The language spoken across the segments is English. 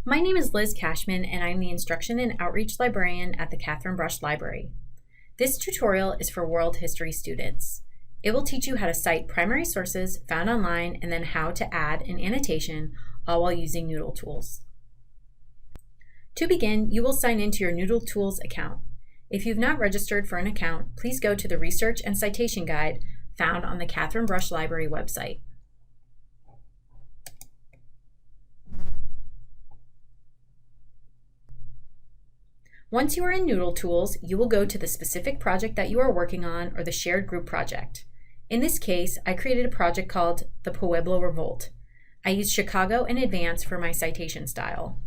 My name is Liz Cashman, and I'm the Instruction and Outreach Librarian at the Catherine Brush Library. This tutorial is for world history students. It will teach you how to cite primary sources found online and then how to add an annotation, all while using NoodleTools. To begin, you will sign into your NoodleTools account. If you've not registered for an account, please go to the Research and Citation Guide found on the Catherine Brush Library website. Once you are in NoodleTools, you will go to the specific project that you are working on or the shared group project. In this case, I created a project called the Pueblo Revolt. I used Chicago in advance for my citation style.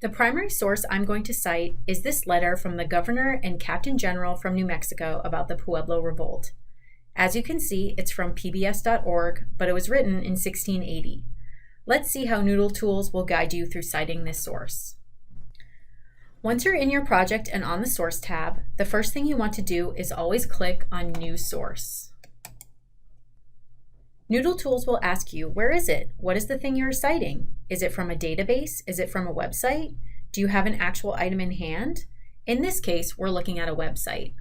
The primary source I'm going to cite is this letter from the Governor and Captain General from New Mexico about the Pueblo Revolt. As you can see, it's from pbs.org, but it was written in 1680. Let's see how NoodleTools will guide you through citing this source. Once you're in your project and on the Source tab, the first thing you want to do is always click on New Source. NoodleTools will ask you, where is it? What is the thing you're citing? Is it from a database? Is it from a website? Do you have an actual item in hand? In this case, we're looking at a website.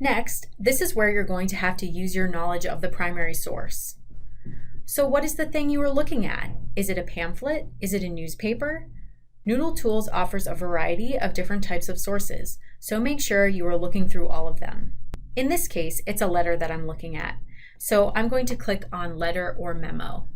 Next, this is where you're going to have to use your knowledge of the primary source. So what is the thing you are looking at? Is it a pamphlet? Is it a newspaper? NoodleTools offers a variety of different types of sources, so make sure you are looking through all of them. In this case, it's a letter that I'm looking at, so I'm going to click on Letter or Memo.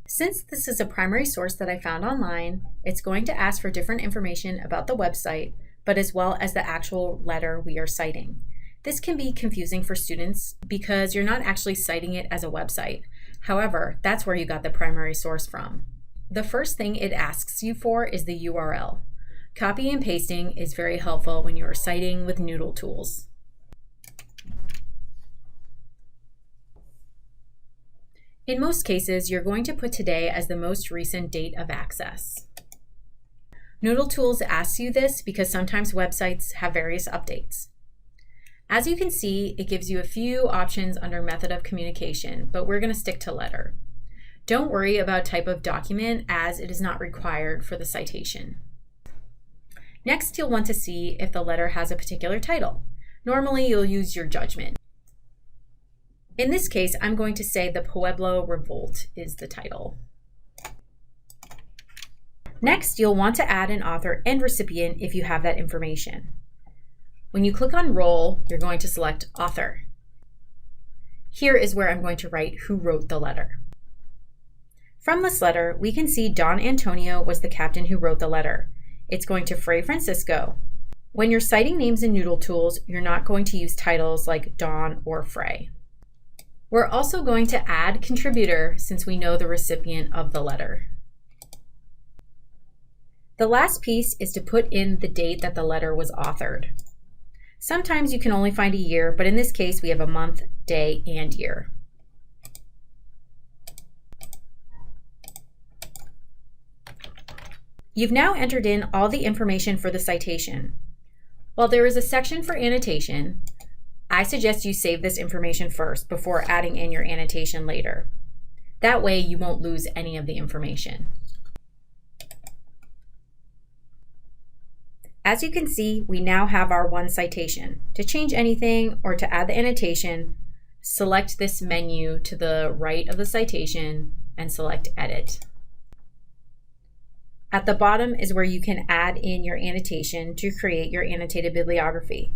Since this is a primary source that I found online, it's going to ask for different information about the website, but as well as the actual letter we are citing. This can be confusing for students because you're not actually citing it as a website. However, that's where you got the primary source from. The first thing it asks you for is the URL. Copy and pasting is very helpful when you are citing with NoodleTools. In most cases, you're going to put today as the most recent date of access. NoodleTools asks you this because sometimes websites have various updates. As you can see, it gives you a few options under method of communication, but we're going to stick to letter. Don't worry about type of document as it is not required for the citation. Next, you'll want to see if the letter has a particular title. Normally, you'll use your judgment. In this case, I'm going to say the Pueblo Revolt is the title. Next, you'll want to add an author and recipient if you have that information. When you click on Roll, you're going to select Author. Here is where I'm going to write who wrote the letter. From this letter, we can see Don Antonio was the captain who wrote the letter. It's going to Fray Francisco. When you're citing names in NoodleTools, you're not going to use titles like Don or Fray. We're also going to add contributor since we know the recipient of the letter. The last piece is to put in the date that the letter was authored. Sometimes you can only find a year, but in this case we have a month, day, and year. You've now entered in all the information for the citation. While there is a section for annotation, I suggest you save this information first before adding in your annotation later. That way you won't lose any of the information. As you can see, we now have our one citation. To change anything or to add the annotation, select this menu to the right of the citation and select Edit. At the bottom is where you can add in your annotation to create your annotated bibliography.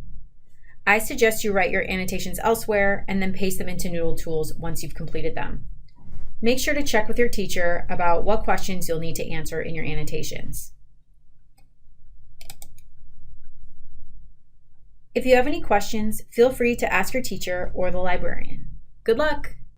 I suggest you write your annotations elsewhere and then paste them into NoodleTools once you've completed them. Make sure to check with your teacher about what questions you'll need to answer in your annotations. If you have any questions, feel free to ask your teacher or the librarian. Good luck!